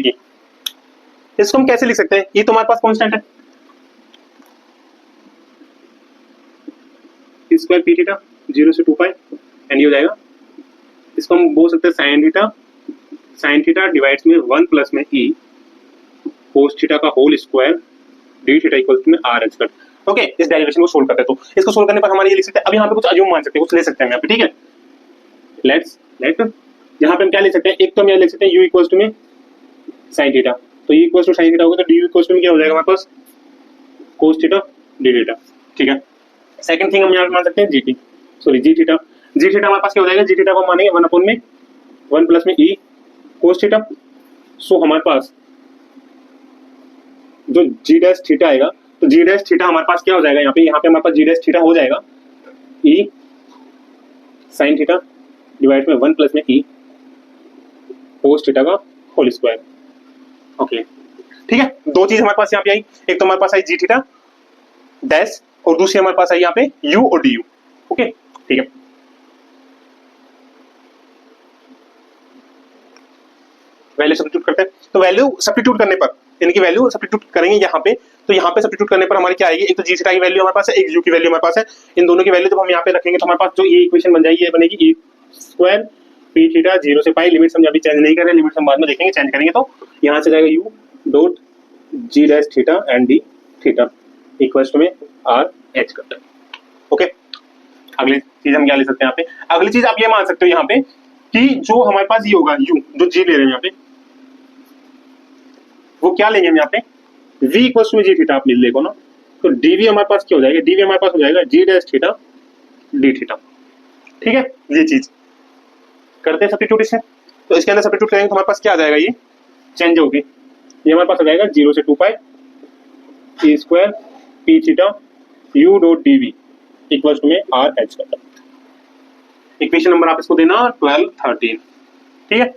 की। इसको हम कैसे लिख सकते हैं, ये तो हमारे पास कांस्टेंट है स्क्वायर पी थीटा 0 से 2 पाई एंड ये हो जाएगा। इसको हम बोल सकते हैं साइन थीटा डिवाइड्स में 1 प्लस में ई कोस थीटा का whole square d theta equal to में आर एच कट। ओके, इस डेरिवेशन को सोल्व करते हैं। तो इसको सोल्व करने पर हमारे ये लिख सकते हैं, अब यहाँ पे कुछ अज्यूम मान सकते हैं, कुछ ले सकते हैं यहाँ पे, ठीक है। लेट यहाँ पे हम क्या लिख सकते हैं, एक तो हम यहाँ लिख सकते हैं u इक्वल्स टू में साइन थीटा, तो u equals to sine theta होगा तो du इक्वल्स टू में क्या हो जाएगा हमारे पास कोस थीटा डी थीटा, ठीक है। सेकंड थिंग हम यहाँ पे मान सकते हैं जी थीटा हमारे पास क्या हो जाएगा, जी थीटा को हम मानेंगे 1 अपॉन में 1 प्लस में ई कोस थीटा। सो हमारे पास जो जी डैश थीटा आएगा, तो जी डैश थीटा हमारे पास क्या हो जाएगा, यहाँ पे हमारे पास जी डैश थीटा हो जाएगा ई साइन थीटा डिवाइड में 1 प्लस में ई कोस थीटा का होल स्क्वायर। ओके, ठीक है। दो चीज हमारे पास यहाँ पे आई, एक तो हमारे पास आई जी थीटा डैश और दूसरी हमारे पास आई यहाँ पे u और du। ओके, ठीक है। वैल्यू सब्स्टिट्यूट करते हैं, तो वैल्यू सब्स्टिट्यूट करने पर इनकी वैल्यू सब्स्टिट्यूट करेंगे यहाँ पे, तो यहाँ पे सब्स्टिट्यूट करने पर हमारी क्या आएगी, एक तो जी थीटा की वैल्यू हमारे पास है, एक u की वैल्यू हमारे पास है। इन दोनों की वैल्यू जब हम यहाँ पे रखेंगे तो हमारे पास जो ये इक्वेशन बन जाएगी, ये बनेगी e स्क्वायर पी थीटा 0 से पाई, लिमिट्स हम अभी चेंज नहीं कर रहे, लिमिट्स हम बाद में देखेंगे, चेंज करेंगे तो यहाँ से जाएगा u dot G dash theta and D theta equals to में आर एच करते हैं। ओके, अगली चीज हम क्या ले सकते हैं यहाँ पे, अगली चीज आप ये मान सकते हो यहाँ पे कि जो हमारे पास ये होगा u जो g ले रहे हैं यहाँ पे, वो क्या लेंगे हम यहाँ पे v equals to G theta, आप लिख देखो ना, तो dv हमारे पास क्या हो जाएगा, dv हमारे पास हो जाएगा g dash theta d theta, ठीक है। ये चीज करते हैं सब्स्टिट्यूट इससे, तो इसके अंदर सब्स्टिट्यूट करेंगे तो हमारे पास क्या आ जाएगा, ये चेंज होगी, ये हमारे पास आ जाएगा 0 से 2 pi E square P theta u dot dv equals to में आर एच करता। इक्वेशन नंबर आप इसको देना 12 13, ठीक है।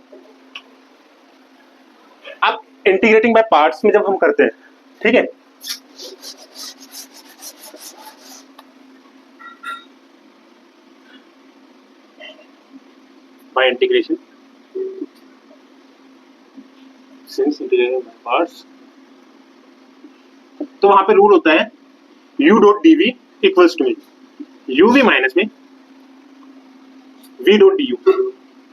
अब इंटीग्रेटिंग बाय पार्ट्स में जब हम करते हैं, ठीक है, by integration since integrating by parts, तो वहां पे रूल होता है u dot dv equals to में uv माइनस में v डॉट du,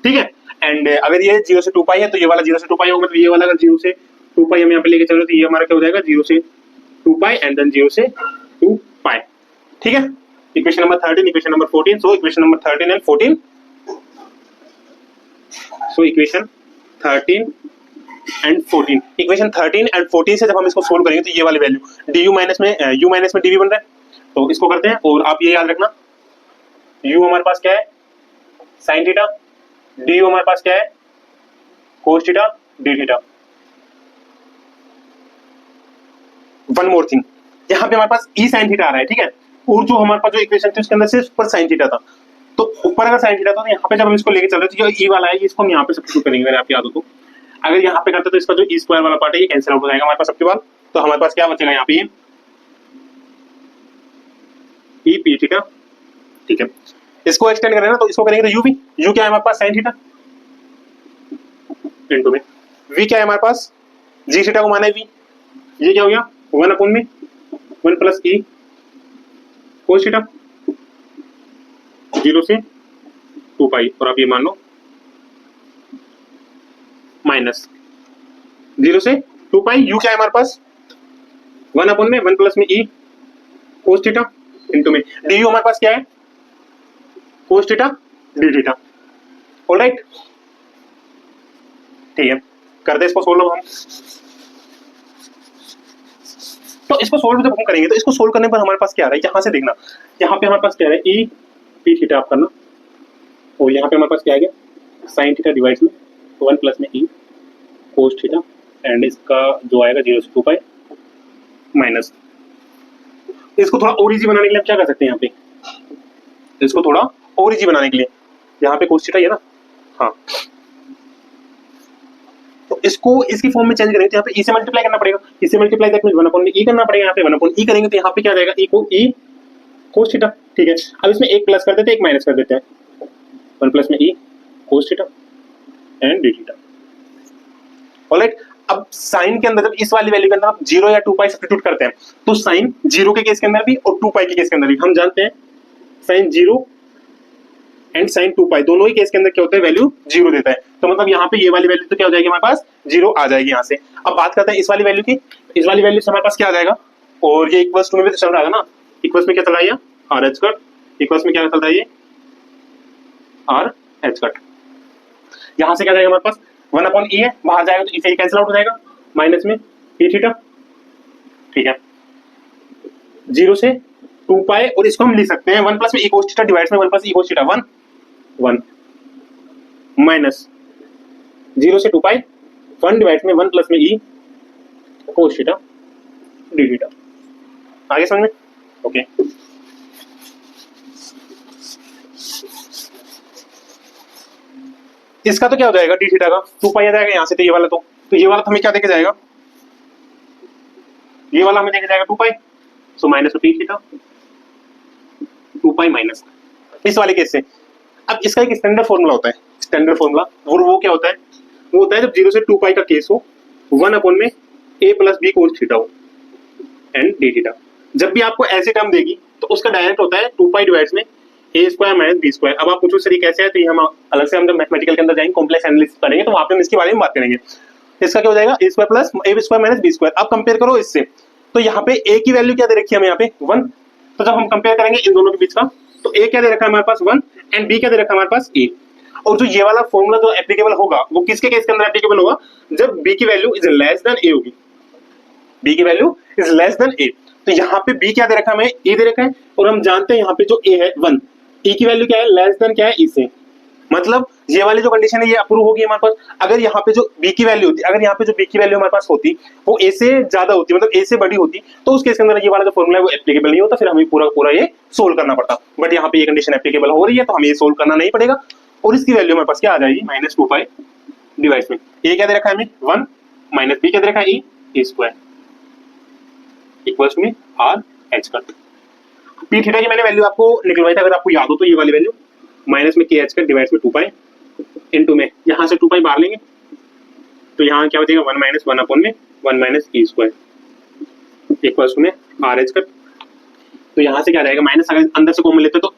ठीक है। एंड अगर ये 0 से 2 पाई है तो ये वाला 0 से 2 पाई होगा, तो ये वाला अगर 0 से 2 पाई हम यहाँ पे लेके चल रहे तो ये हमारा क्या हो जाएगा 0 से 2 पाई एंड देन 0 से 2 पाई, ठीक है। Equation number 13, equation number 14, so equation number 13 and 14, so equation 13 and 14, equation 13 and 14 से जब हम इसको सोल्व करेंगे तो ये वाली वैल्यू du माइनस में u माइनस में dv बन रहा है, तो इसको करते हैं। और आप ये याद रखना u हमारे पास क्या है साइन थीटा, du हमारे पास क्या है cos theta D theta. One more thing, यहाँ पे हमारे पास e साइन थीटा आ रहा है, ठीक है, और जो हमारे पास जो इक्वेशन थी उसके अंदर सिर्फ ऊपर साइन थीटा था, तो ऊपर अगर साइन थीटा था तो यहाँ पे जब हम इसको लेके चल रहे थे जो e वाला है इसको हम यहाँ पे सब्स्टिट्यूट करेंगे, अगर आपको याद हो तो। अगर यहाँ पे करते तो इसका जो e स्क्वायर वाला पार्ट है ये कैंसिल आउट हो जाएगा हमारे पास सबके बाद, तो हमारे पास क्या बचेगा यहाँ पे e p थीटा, ठीक है। इसको एक्सटेंड करें ना तो इसको करेंगे तो u क्या है हमारे पास साइन थीटा इनटू में v क्या है हमारे पास जी थीटा को माना है v, ये क्या हो गया 1 अपॉन में 1 प्लस e कोस थीटा 0 से 2 पाई, और आप ये मान लो माइनस 0 से 2 पाई, u क्या है हमारे पास 1 अपॉन में 1 प्लस में e कोस थीटा इनटू में du हमारे पास क्या है cos theta D theta, alright, ठीक है। करते इसको सोल्व हम, तो इसको सोल्व जब हम करेंगे तो इसको सोल्व करने पर हमारे पास क्या आ रहा है, यहाँ से देखना, यहाँ पे हमारे पास क्या है ई पी थीटा आप करना, और यहाँ पे हमारे पास क्या आ गया साइन थीटा डिवाइड में 1 प्लस में ई कोस थीटा एंड इसका जो आएगा 0 से 2 पाई माइनस। इसको थोड़ा और इजी बनाने के लिए हम क्या कर सकते हैं, यहाँ पे इसको थोड़ा और इजी बनाने के लिए यहाँ पे कोस थीटा है ना, हाँ, तो इसको इसकी फॉर्म में चेंज करेंगे तो यहाँ पे ई से मल्टीप्लाई करना पड़ेगा, इससे मल्टीप्लाई करके 1 अपॉन ई करना पड़ेगा, यहाँ पे 1 अपॉन ई करेंगे तो यहाँ पे क्या आ जाएगा ई कोस थीटा, ठीक है। अब इसमें एक प्लस कर देते हैं एक माइनस कर देते हैं, 1 प्लस में ई cos theta and D theta, alright. अब साइन के अंदर जब इस वाली वैल्यू के अंदर आप 0 या 2 पाई सब्स्टिट्यूट करते हैं तो साइन 0 के केस के अंदर भी और 2 पाई के केस के अंदर भी हम जानते हैं साइन 0 एंड साइन 2 पाई दोनों ही केस के अंदर क्या होता है वैल्यू 0 देता है। तो मतलब यहाँ पे ये वाली वैल्यू तो क्या हो जाएगी हमारे पास 0 आ जाएगी यहाँ से। अब बात करते हैं इस वाली वैल्यू की। इस वाली वैल्यू से हमारे पास क्या आ जाएगा, और ये इक्वल्स टू में भी तो चल रहा है ना, इक्वल्स में क्या चल रहा है आर एच कट, इक्वल्स में क्या चल रहा है ये आर एच कट। यहाँ से क्या जाएगा हमारे पास 1 अपॉन ई है, बाहर जाएगा तो इसे कैंसिल आउट हो जाएगा माइनस में पी थीटा, ठीक है 0 से 2 पाई, और इसको हम लिख सकते हैं 1 प्लस में ई कोस थीटा डिवाइड्स में 1 प्लस ई कोस थीटा 1 1 माइनस 0 से 2 पाई 1 डिवाइड्स में 1 प्लस में ई कोस थीटा डी थीटा। आगे समझ में? ओके इसका तो क्या हो जाएगा डी थीटा का 2 पाई आ जाएगा यहाँ से, तो ये वाला तो ये वाला तो हमें क्या देके जाएगा, ये वाला हमें देके जाएगा 2 pi, so minus D theta 2 pi minus इस वाले केस से। अब इसका एक स्टैंडर्ड फॉर्मूला होता है, स्टैंडर्ड फॉर्मूला वो क्या होता है, वो होता है जब 0 से 2 पाई का केस हो 1 अपॉन में a plus B cos theta हो एंड डी थीटा। जब भी आपको ऐसे टर्म देगी तो उसका डायरेक्ट होता है 2 पाई डिवाइड्स में a square minus B square. अब आप पूछो सर कैसे है, तो ये हम अलग से हम जब मैथमेटिकल के अंदर जाएंगे कॉम्प्लेक्स एनालिसिस करेंगे तो वहां पे हम इसके बारे में बात करेंगे। इसका क्या हो जाएगा a square plus a square minus B square. अब कंपेयर करो इससे, तो यहाँ पे a की वैल्यू क्या दे रखी है हमें यहाँ पे 1, तो जब हम कंपेयर करेंगे इन दोनों के बीच का तो a क्या दे रखा है हमारे पास 1 एंड b क्या दे रखा है हमारे पास a। और जो ये वाला फॉर्मूला जो एप्लीकेबल होगा वो किसके केस के अंदर एप्लीकेबल होगा, जब b की value is less than a होगी, b की value is less than a। तो यहाँ पे b क्या दे रखा है हमें a दे रखा है, और हम जानते हैं यहाँ पे जो a है 1, e की वैल्यू क्या है लेस देन क्या है e से, मतलब ये वाली जो कंडीशन है ये अप्रूव होगी हमारे पास। अगर यहाँ पे जो b की वैल्यू होती, अगर यहाँ पे जो b की वैल्यू हमारे पास होती वो a से ज्यादा होती, मतलब a से बड़ी होती, तो उस केस के अंदर ये वाला जो फॉर्मूला है वो एप्लीकेबल नहीं होता, फिर हमें पूरा पूरा ये सोल्व करना पड़ता। बट यहाँ पे ये कंडीशन एप्लीकेबल हो रही है तो हमें ये सोल्व करना नहीं पड़ेगा, और इसकी वैल्यू हमारे पास क्या आ जाएगी माइनस 2 पाई डिवाइड्स में a क्या दे रखा है हमें 1 माइनस b क्या दे रखा है e स्क्वायर इक्वल्स टू में are H cut. P theta की मैंने वैल्यू आपको निकलवाई थी, अगर आपको याद हो तो ये वाली वैल्यू माइनस में के एच कट डिवाइड्स में 2 पाई इनटू में यहाँ से 2 पाई बाहर लेंगे तो यहाँ क्या बचेगा 1 माइनस 1 अपॉन में 1 minus E square equals to में आर एच कट। तो यहाँ से क्या जाएगा माइनस, अगर अंदर से कॉमन लेते तो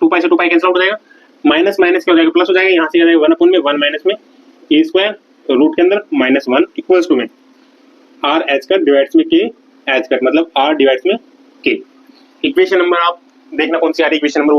2 पाई से 2 पाई कैंसिल आउट हो जाएगा, माइनस माइनस क्या हो जाएगा प्लस हो जाएगा, यहाँ से क्या जाएगा 1 अपॉन में 1 माइनस में ई स्क्वायर रूट के अंदर माइनस 1 इक्वल्स टू में आर एच कट डिवाइड्स में के एच कट, मतलब आर डिवाइड्स में के। इक्वेशन नंबर आप देखना कौन सी आ रही है, इक्वेशन नंबर